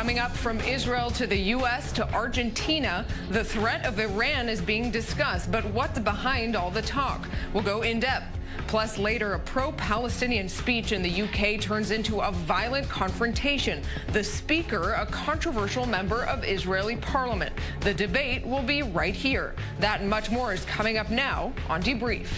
Coming up, from Israel to the U.S. to Argentina, the threat of Iran is being discussed. But what's behind all the talk? We'll go in depth. Plus, later, a pro-Palestinian speech in the UK turns into a violent confrontation. The speaker, a controversial member of Israeli parliament. The debate will be right here. That and much more is coming up now on Debrief.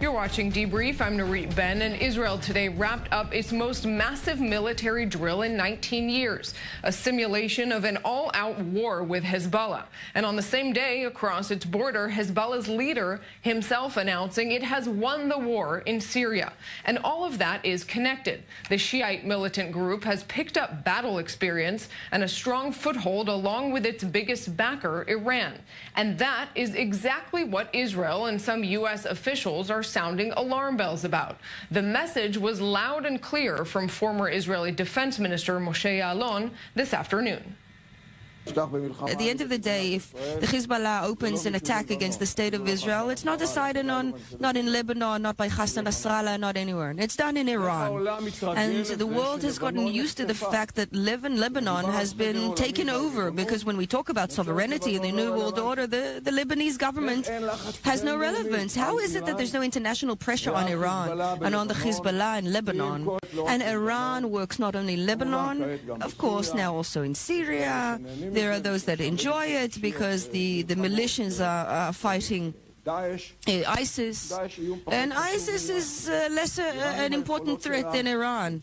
You're watching Debrief. I'm Nurit Ben, and Israel today wrapped up its most massive military drill in 19 years, a simulation of an all-out war with Hezbollah. And on the same day, across its border, Hezbollah's leader himself announcing it has won the war in Syria. And all of that is connected. The Shiite militant group has picked up battle experience and a strong foothold along with its biggest backer, Iran. And that is exactly what Israel and some U.S. officials are sounding alarm bells about. The message was loud and clear from former Israeli Defense Minister Moshe Ya'alon this afternoon. At the end of the day, if the Hezbollah opens an attack against the state of Israel, it's not decided on, not in Lebanon, not by Hassan Nasrallah, not anywhere. It's done in Iran. And the world has gotten used to the fact that Lebanon has been taken over, because when we talk about sovereignty in the New World Order, the Lebanese government has no relevance. How is it that there's no international pressure on Iran and on the Hezbollah in Lebanon? And Iran works not only in Lebanon, of course, now also in Syria. There are those that enjoy it because the militias are fighting ISIS, and ISIS is less an important threat than Iran.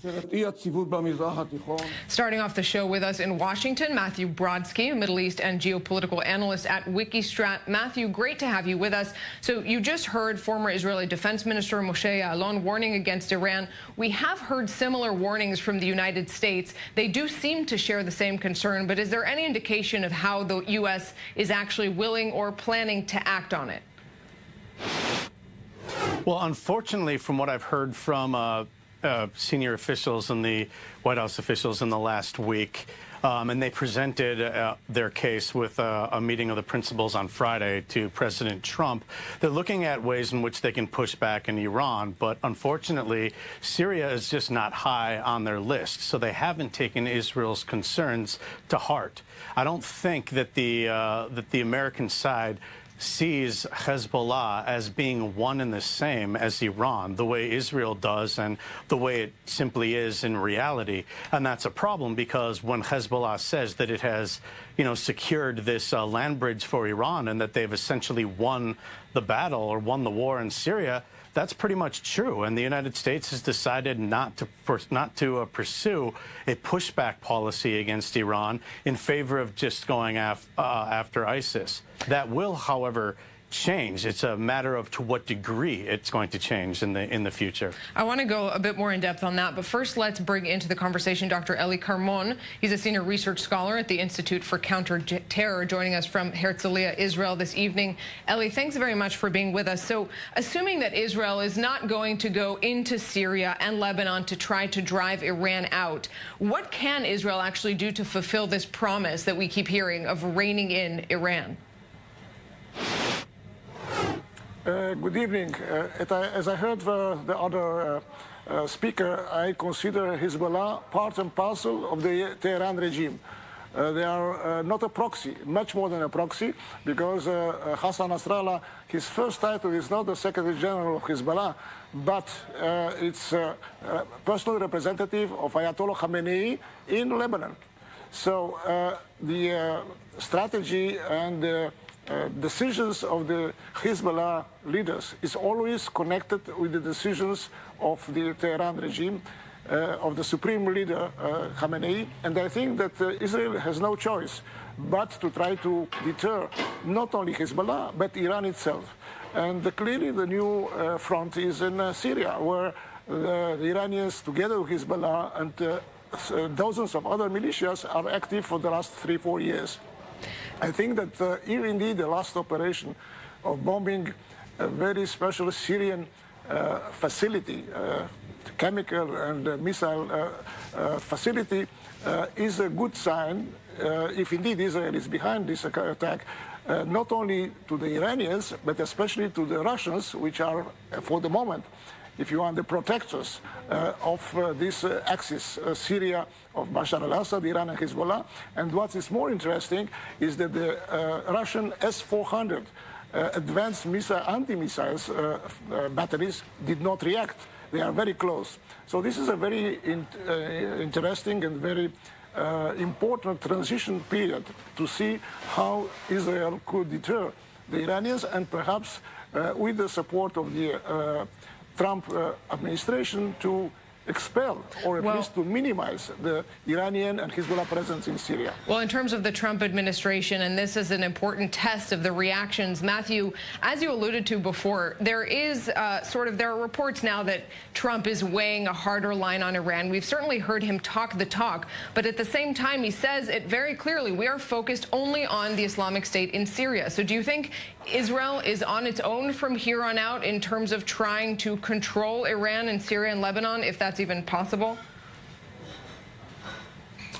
Starting off the show with us in Washington, Matthew Brodsky, a Middle East and geopolitical analyst at Wikistrat. Matthew, great to have you with us. So you just heard former Israeli Defense Minister Moshe Ya'alon warning against Iran. We have heard similar warnings from the United States. They do seem to share the same concern, but is there any indication of how the U.S. is actually willing or planning to act on it? Well, unfortunately, from what I've heard from senior officials and the White House officials in the last week, and they presented their case with a meeting of the principals on Friday to President Trump. They're looking at ways in which they can push back in Iran, but unfortunately, Syria is just not high on their list, so they haven't taken Israel's concerns to heart. I don't think that the American side sees Hezbollah as being one and the same as Iran, the way Israel does and the way it simply is in reality. And that's a problem, because when Hezbollah says that it has, secured this land bridge for Iran and that they've essentially won the battle or won the war in Syria, that's pretty much true. And the United States has decided not to pursue a pushback policy against Iran in favor of just going after ISIS. That will, however, change. It's a matter of to what degree it's going to change in the future. I want to go a bit more in depth on that, but first let's bring into the conversation Dr. Ely Karmon. He's a senior research scholar at the Institute for Counter-Terror, joining us from Herzliya, Israel this evening. Ely, thanks very much for being with us. So, assuming that Israel is not going to go into Syria and Lebanon to try to drive Iran out, what can Israel actually do to fulfill this promise that we keep hearing of reining in Iran? Good evening. As I heard the other speaker, I consider Hezbollah part and parcel of the Tehran regime. They are not a proxy, much more than a proxy, because Hassan Nasrallah, his first title is not the Secretary General of Hezbollah, but it's personal representative of Ayatollah Khamenei in Lebanon. So the strategy and decisions of the Hezbollah leaders is always connected with the decisions of the Tehran regime, of the supreme leader Khamenei, and I think that Israel has no choice but to try to deter not only Hezbollah but Iran itself. And clearly the new front is in Syria, where the Iranians, together with Hezbollah and dozens of other militias, are active for the last 3-4 years. I think that even indeed the last operation of bombing a very special Syrian facility chemical and missile facility is a good sign, if indeed Israel is behind this attack, not only to the Iranians, but especially to the Russians, which are, for the moment, if you want, the protectors of this axis, Syria, of Bashar al-Assad, Iran and Hezbollah. And what is more interesting is that the Russian S-400 advanced missile, anti-missiles batteries did not react. They are very close. So this is a very interesting and very important transition period to see how Israel could deter the Iranians and perhaps with the support of the Trump administration to expel or at least to minimize the Iranian and Hezbollah presence in Syria. Well, in terms of the Trump administration, and this is an important test of the reactions, Matthew, as you alluded to before, there is there are reports now that Trump is weighing a harder line on Iran. We've certainly heard him talk the talk, but at the same time, he says it very clearly, we are focused only on the Islamic State in Syria. So do you think Israel is on its own from here on out in terms of trying to control Iran and Syria and Lebanon, if that's even possible?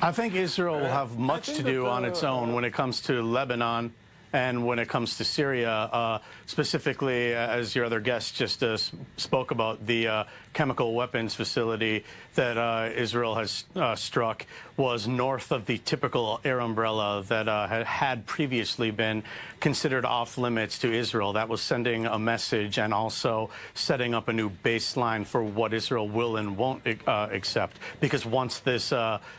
I think Israel will have much to do on its own when it comes to Lebanon and when it comes to Syria, specifically, as your other guest just spoke about, the chemical weapons facility that Israel has struck was north of the typical air umbrella that had previously been considered off limits to Israel. That was sending a message and also setting up a new baseline for what Israel will and won't accept. Because once this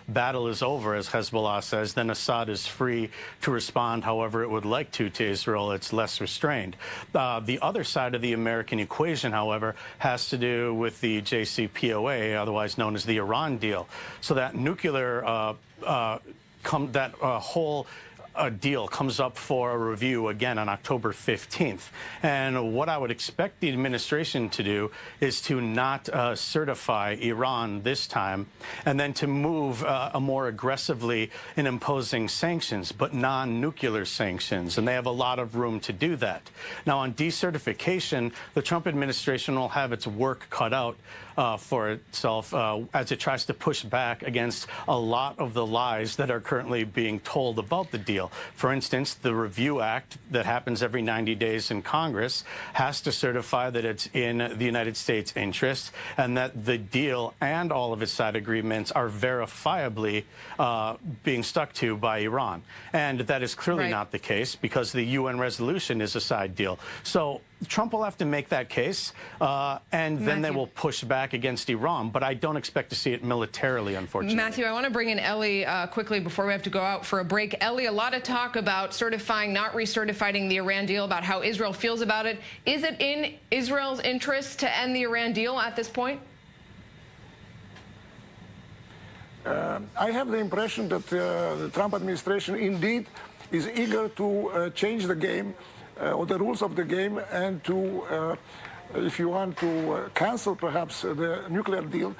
battle is over, as Hezbollah says, then Assad is free to respond however it would like to Israel. It's less restrained. The other side of the American equation, however, has to do with the JCPOA, otherwise known as the Iran deal. So that nuclear, whole deal comes up for a review again on October 15th. And what I would expect the administration to do is to not certify Iran this time, and then to move more aggressively in imposing sanctions, but non-nuclear sanctions. And they have a lot of room to do that. Now, on decertification, the Trump administration will have its work cut out for itself as it tries to push back against a lot of the lies that are currently being told about the deal. For instance, the Review Act that happens every 90 days in Congress has to certify that it's in the United States' interest and that the deal and all of its side agreements are verifiably being stuck to by Iran. And that is clearly not the case because the UN resolution is a side deal. So Trump will have to make that case, and then they will push back against Iran. But I don't expect to see it militarily, unfortunately. Matthew, I want to bring in Ely quickly before we have to go out for a break. Ely, a lot of talk about certifying, not recertifying the Iran deal, about how Israel feels about it. Is it in Israel's interest to end the Iran deal at this point? I have the impression that the Trump administration indeed is eager to change the game or the rules of the game and to, if you want, to cancel perhaps the nuclear deal.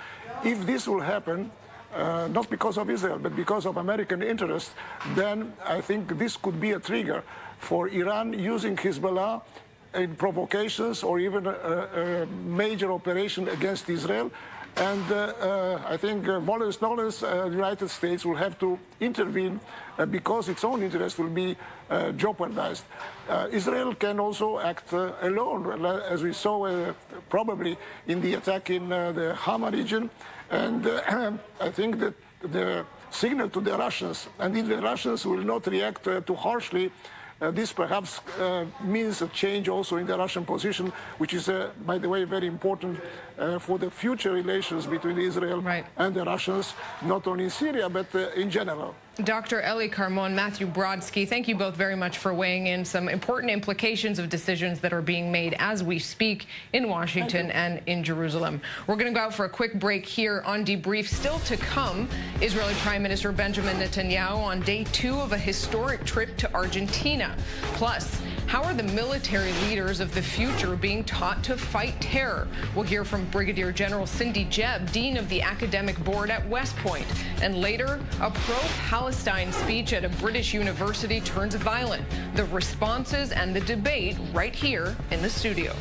If this will happen, not because of Israel, but because of American interest, then I think this could be a trigger for Iran using Hezbollah in provocations or even a major operation against Israel. And I think Boris Nolan's United States will have to intervene because its own interest will be jeopardized. Israel can also act alone, as we saw probably in the attack in the Hama region. And I think that the signal to the Russians, and if the Russians will not react too harshly, this perhaps means a change also in the Russian position, which is, by the way, very important for the future relations between Israel and the Russians, not only in Syria, but in general. Dr. Ely Karmon, Matthew Brodsky, thank you both very much for weighing in some important implications of decisions that are being made as we speak in Washington and in Jerusalem. We're going to go out for a quick break here on Debrief. Still to come, Israeli Prime Minister Benjamin Netanyahu on day 2 of a historic trip to Argentina. Plus, how are the military leaders of the future being taught to fight terror? We'll hear from Brigadier General Cindy Jebb, Dean of the Academic Board at West Point. And later, a pro-Palestine speech at a British university turns violent. The responses and the debate right here in the studio.